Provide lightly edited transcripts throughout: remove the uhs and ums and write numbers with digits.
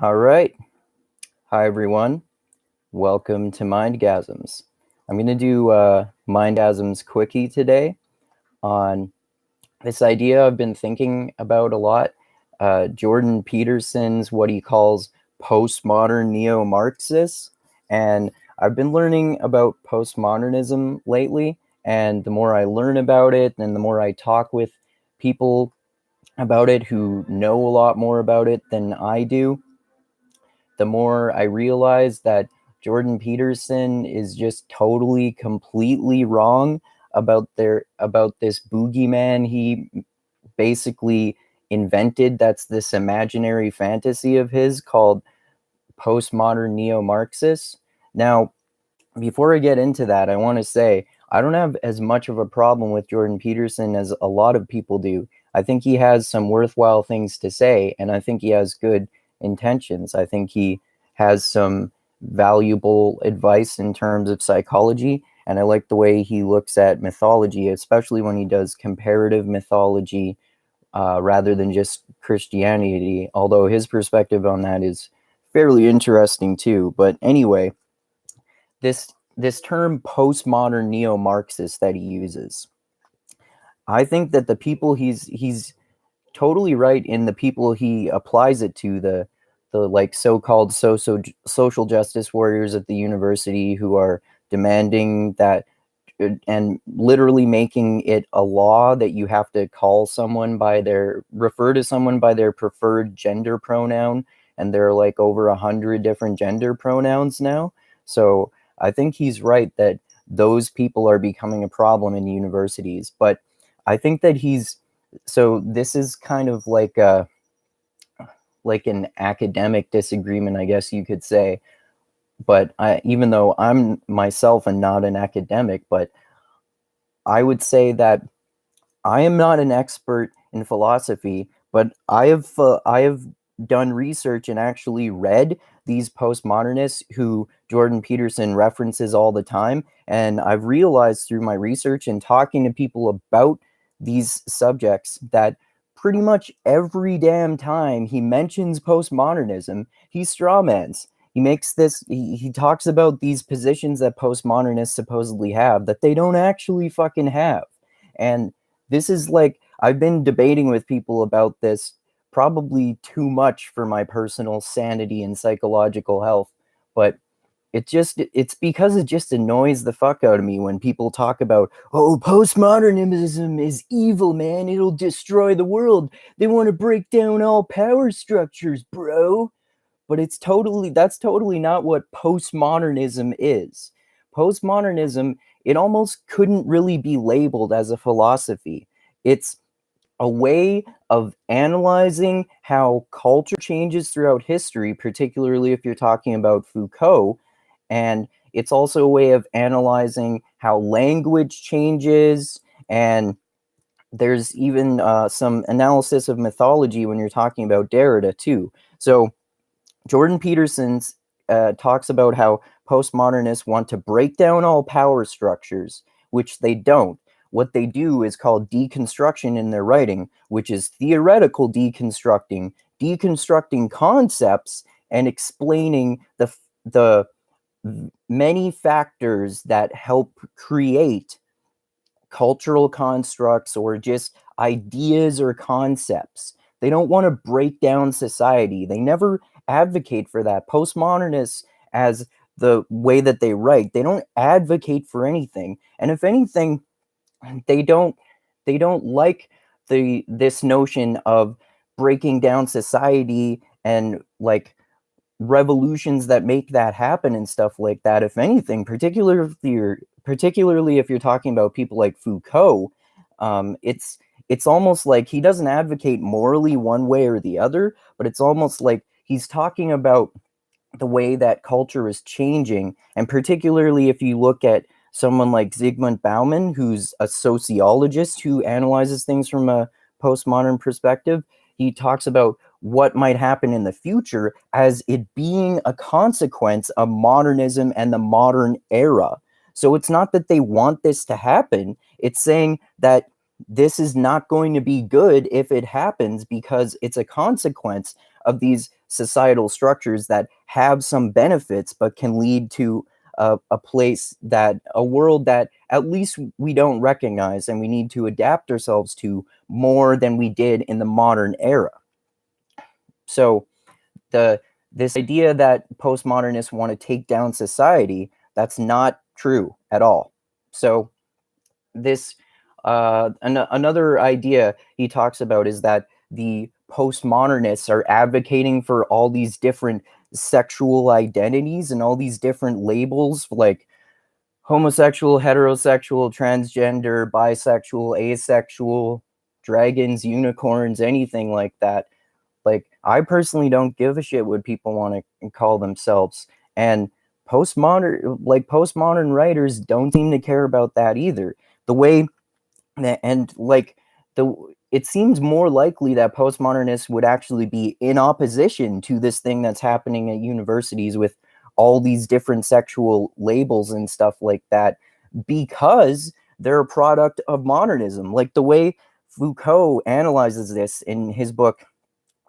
All right. Hi, everyone. Welcome to Mindgasms. I'm going to do Mindgasms Quickie today on this idea I've been thinking about a lot. Jordan Peterson's what he calls postmodern neo-Marxists. And I've been learning about postmodernism lately. And the more I learn about it and the more I talk with people about it who know a lot more about it than I do, the more I realize that Jordan Peterson is just totally, completely wrong about this boogeyman he basically invented. That's this imaginary fantasy of his called postmodern neo-Marxists. Now, before I get into that, I want to say I don't have as much of a problem with Jordan Peterson as a lot of people do. I think he has some worthwhile things to say, and I think he has good intentions. I think he has some valuable advice in terms of psychology, and I like the way he looks at mythology, especially when he does comparative mythology rather than just Christianity, although his perspective on that is fairly interesting too. But anyway, this term postmodern neo-Marxist that he uses, I think that the people he's totally right in the people he applies it to, the like so-called social justice warriors at the university who are demanding that and literally making it a law that you have to refer to someone by their preferred gender pronoun, and there are like over 100 different gender pronouns now. So I think he's right that those people are becoming a problem in universities. But I think that this is kind of like an academic disagreement, I guess you could say. But even though I'm myself and not an academic, but I would say that I am not an expert in philosophy, but I have done research and actually read these postmodernists who Jordan Peterson references all the time, and I've realized through my research and talking to people about these subjects that pretty much every damn time he mentions postmodernism, he strawmans. He talks about these positions that postmodernists supposedly have that they don't actually fucking have. And this is like, I've been debating with people about this probably too much for my personal sanity and psychological health, but it's because it just annoys the fuck out of me when people talk about, oh, postmodernism is evil, man, it'll destroy the world, they want to break down all power structures, bro. But that's totally not what postmodernism is. Postmodernism, it almost couldn't really be labeled as a philosophy. It's a way of analyzing how culture changes throughout history, particularly if you're talking about Foucault. And it's also a way of analyzing how language changes. And there's even some analysis of mythology when you're talking about Derrida too. So Jordan Peterson talks about how postmodernists want to break down all power structures, which they don't. What they do is called deconstruction in their writing, which is theoretical deconstructing concepts and explaining the many factors that help create cultural constructs or just ideas or concepts. They don't want to break down society. They never advocate for that. Postmodernists, as the way that they write, they don't advocate for anything. And if anything, they don't like this notion of breaking down society and like revolutions that make that happen and stuff like that. If anything, particularly if you're talking about people like Foucault, it's almost like he doesn't advocate morally one way or the other, but it's almost like he's talking about the way that culture is changing. And particularly if you look at someone like Zygmunt Bauman, who's a sociologist who analyzes things from a postmodern perspective, he talks about what might happen in the future as it being a consequence of modernism and the modern era. So it's not that they want this to happen, it's saying that this is not going to be good if it happens because it's a consequence of these societal structures that have some benefits but can lead to a world that at least we don't recognize, and we need to adapt ourselves to more than we did in the modern era. So this idea that postmodernists want to take down society, that's not true at all. So this another idea he talks about is that the postmodernists are advocating for all these different sexual identities and all these different labels, like homosexual, heterosexual, transgender, bisexual, asexual, dragons, unicorns, anything like that. Like, I personally don't give a shit what people want to call themselves. And postmodern writers don't seem to care about that either. The way and like the it seems more likely that postmodernists would actually be in opposition to this thing that's happening at universities with all these different sexual labels and stuff like that, because they're a product of modernism. Like, the way Foucault analyzes this in his book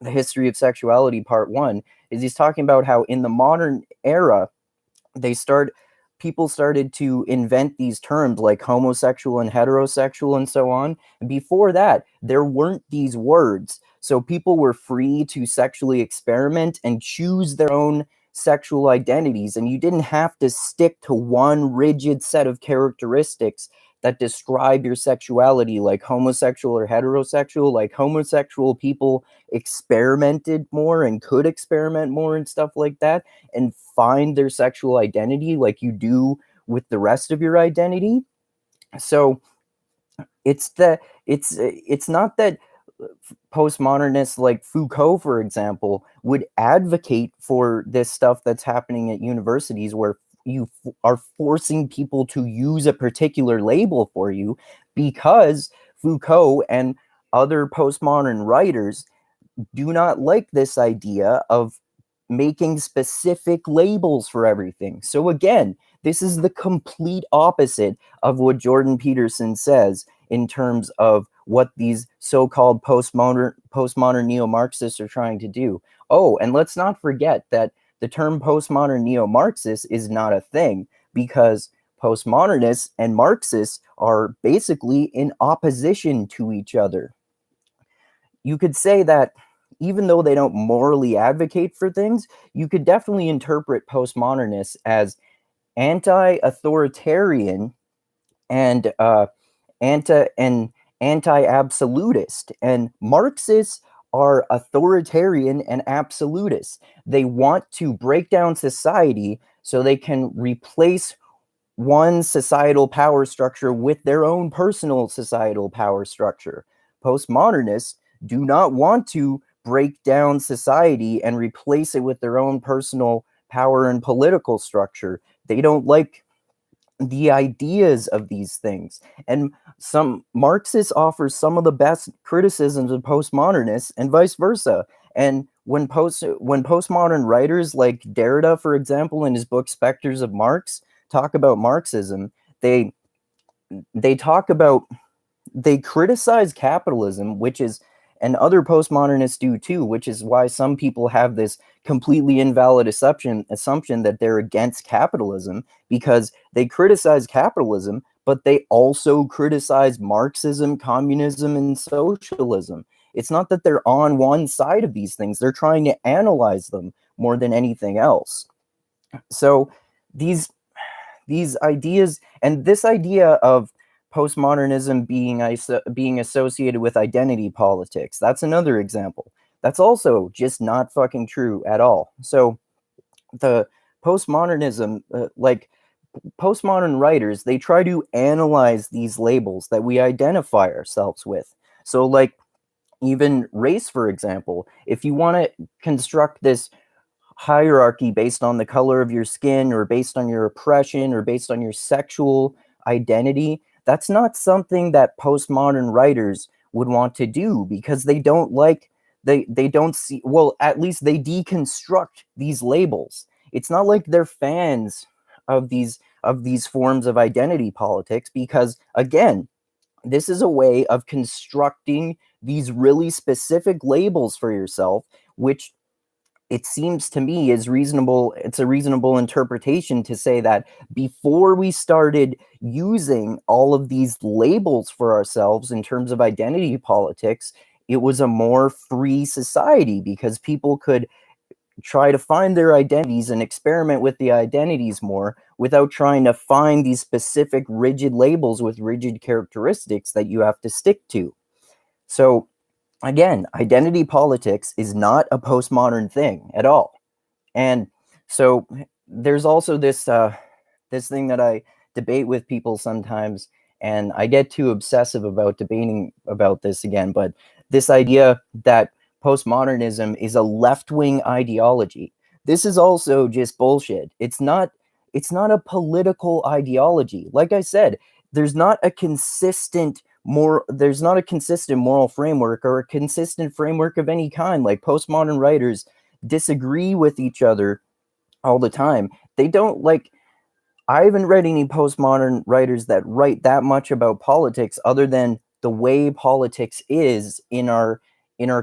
The History of Sexuality Part 1 is he's talking about how in the modern era people started to invent these terms like homosexual and heterosexual and so on. And before that, there weren't these words. So people were free to sexually experiment and choose their own sexual identities. And you didn't have to stick to one rigid set of characteristics that describe your sexuality, like homosexual or heterosexual. Like, homosexual people experimented more and could experiment more and stuff like that and find their sexual identity like you do with the rest of your identity. So it's not that postmodernists like Foucault, for example, would advocate for this stuff that's happening at universities, where you are forcing people to use a particular label for you, because Foucault and other postmodern writers do not like this idea of making specific labels for everything. So again, this is the complete opposite of what Jordan Peterson says in terms of what these so-called postmodern neo-Marxists are trying to do. Oh, and let's not forget that the term postmodern neo-Marxist is not a thing, because postmodernists and Marxists are basically in opposition to each other. You could say that even though they don't morally advocate for things, you could definitely interpret postmodernists as anti-authoritarian and anti-absolutist. And Marxists are authoritarian and absolutist. They want to break down society so they can replace one societal power structure with their own personal societal power structure. Postmodernists do not want to break down society and replace it with their own personal power and political structure. They don't like the ideas of these things. And some Marxists offer some of the best criticisms of postmodernists, and vice versa. And when postmodern writers like Derrida, for example, in his book Spectres of Marx, talk about Marxism, they criticize capitalism, and other postmodernists do too, which is why some people have this completely invalid assumption that they're against capitalism, because they criticize capitalism, but they also criticize Marxism, communism, and socialism. It's not that they're on one side of these things. They're trying to analyze them more than anything else. So these ideas, and this idea of postmodernism being associated with identity politics, that's another example. That's also just not fucking true at all. So the postmodernism, postmodern writers, they try to analyze these labels that we identify ourselves with. So, like, even race, for example, if you want to construct this hierarchy based on the color of your skin, or based on your oppression, or based on your sexual identity, that's not something that postmodern writers would want to do, because they don't see, well, at least they deconstruct these labels. It's not like they're fans of these forms of identity politics, because again, this is a way of constructing these really specific labels for yourself, which it seems to me is reasonable. It's a reasonable interpretation to say that before we started using all of these labels for ourselves in terms of identity politics, it was a more free society because people could try to find their identities and experiment with the identities more without trying to find these specific rigid labels with rigid characteristics that you have to stick to. So again, identity politics is not a postmodern thing at all. And so there's also this thing that I debate with people sometimes, and I get too obsessive about debating about this again, but this idea that postmodernism is a left-wing ideology. This is also just bullshit. It's not a political ideology. Like I said, there's not a consistent moral framework or a consistent framework of any kind. Like, postmodern writers disagree with each other all the time. They don't like I haven't read any postmodern writers that write that much about politics other than the way politics is in our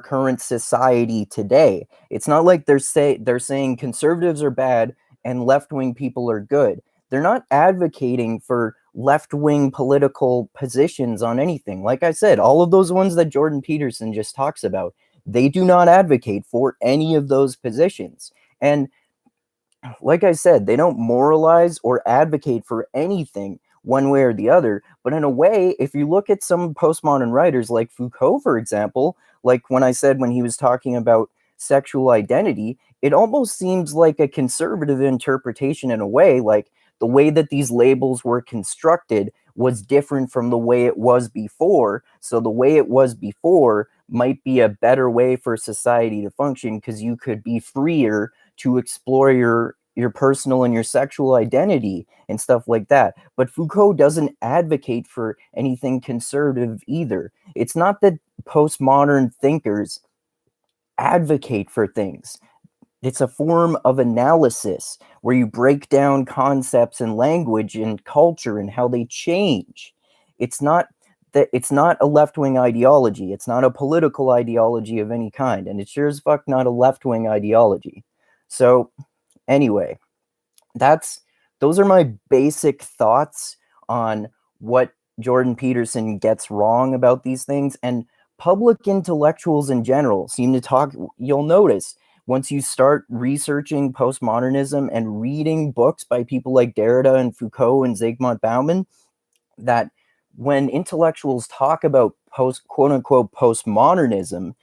current society today. It's not like they're saying conservatives are bad and left-wing people are good. They're not advocating for left-wing political positions on anything. Like I said, all of those ones that Jordan Peterson just talks about, they do not advocate for any of those positions. And like I said, they don't moralize or advocate for anything one way or the other. But in a way, if you look at some postmodern writers like Foucault, for example, like when I said when he was talking about sexual identity, it almost seems like a conservative interpretation in a way, like the way that these labels were constructed was different from the way it was before. So the way it was before might be a better way for society to function because you could be freer to explore your personal and your sexual identity and stuff like that. But Foucault doesn't advocate for anything conservative either. It's not that postmodern thinkers advocate for things. It's a form of analysis where you break down concepts and language and culture and how they change. It's not it's not a left-wing ideology. It's not a political ideology of any kind, and it's sure as fuck not a left-wing ideology. So anyway, those are my basic thoughts on what Jordan Peterson gets wrong about these things. And public intellectuals in general seem to talk, you'll notice once you start researching postmodernism and reading books by people like Derrida and Foucault and Zygmunt Bauman, that when intellectuals talk about quote unquote postmodernism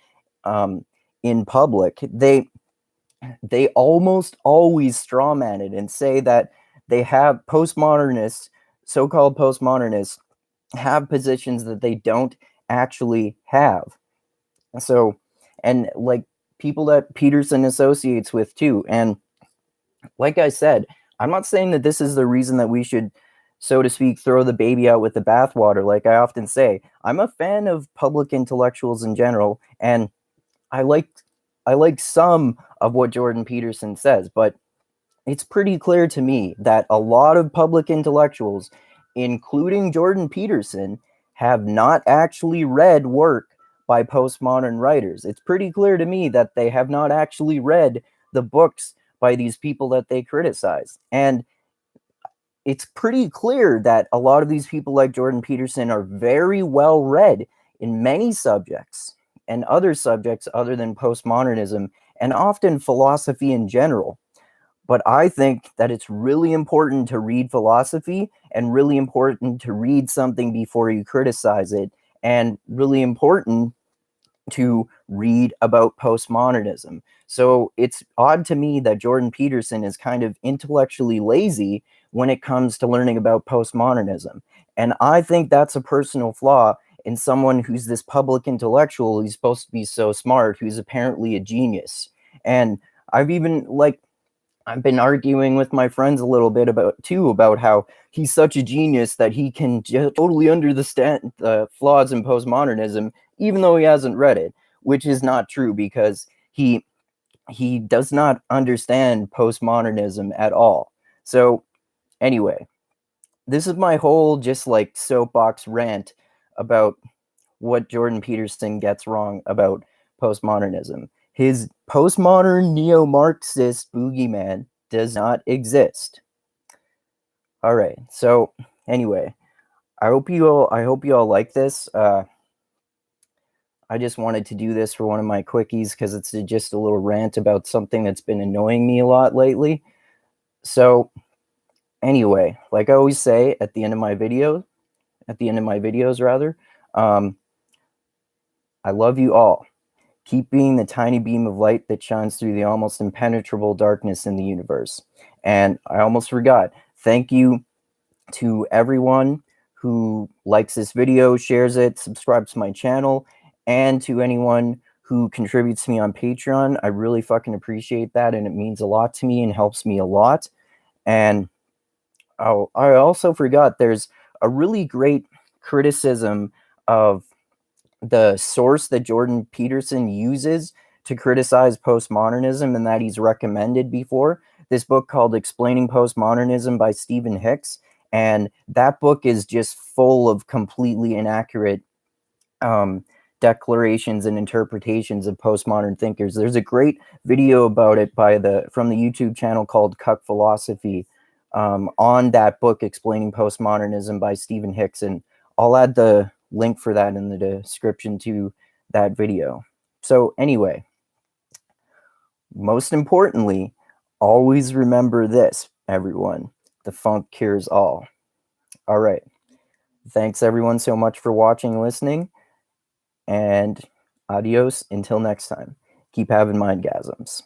in public, they almost always strawman it and say that they have postmodernists, so-called postmodernists, have positions that they don't actually have. So, and like people that Peterson associates with too. And like I said, I'm not saying that this is the reason that we should, so to speak, throw the baby out with the bathwater. Like I often say, I'm a fan of public intellectuals in general, and I like some of what Jordan Peterson says, but it's pretty clear to me that a lot of public intellectuals, including Jordan Peterson, have not actually read work by postmodern writers. It's pretty clear to me that they have not actually read the books by these people that they criticize. And it's pretty clear that a lot of these people like Jordan Peterson are very well read in many subjects and other subjects other than postmodernism and often philosophy in general. But I think that it's really important to read philosophy and really important to read something before you criticize it, and really important to read about postmodernism. So it's odd to me that Jordan Peterson is kind of intellectually lazy when it comes to learning about postmodernism. And I think that's a personal flaw in someone who's this public intellectual who's supposed to be so smart, who's apparently a genius. And I've been arguing with my friends a little bit about how he's such a genius that he can totally understand the flaws in postmodernism, even though he hasn't read it, which is not true because he does not understand postmodernism at all. So anyway, this is my whole just like soapbox rant about what Jordan Peterson gets wrong about postmodernism. His postmodern neo-Marxist boogeyman does not exist. All right. So anyway, I hope you all like this. I just wanted to do this for one of my quickies because it's just a little rant about something that's been annoying me a lot lately. So anyway, like I always say at the end of my videos rather, I love you all. Keep being the tiny beam of light that shines through the almost impenetrable darkness in the universe. And I almost forgot. Thank you to everyone who likes this video, shares it, subscribes to my channel, and to anyone who contributes to me on Patreon. I really fucking appreciate that, and it means a lot to me and helps me a lot. And oh, I also forgot there's a really great criticism of the source that Jordan Peterson uses to criticize postmodernism and that he's recommended before. This book called Explaining Postmodernism by Stephen Hicks. And that book is just full of completely inaccurate declarations and interpretations of postmodern thinkers. There's a great video about it from the YouTube channel called Cuck Philosophy on that book, Explaining Postmodernism by Stephen Hicks. And I'll add the link for that in the description to that video. So anyway, most importantly, always remember this, everyone. The funk cures all. All right. Thanks everyone so much for watching and listening. And adios until next time. Keep having mindgasms.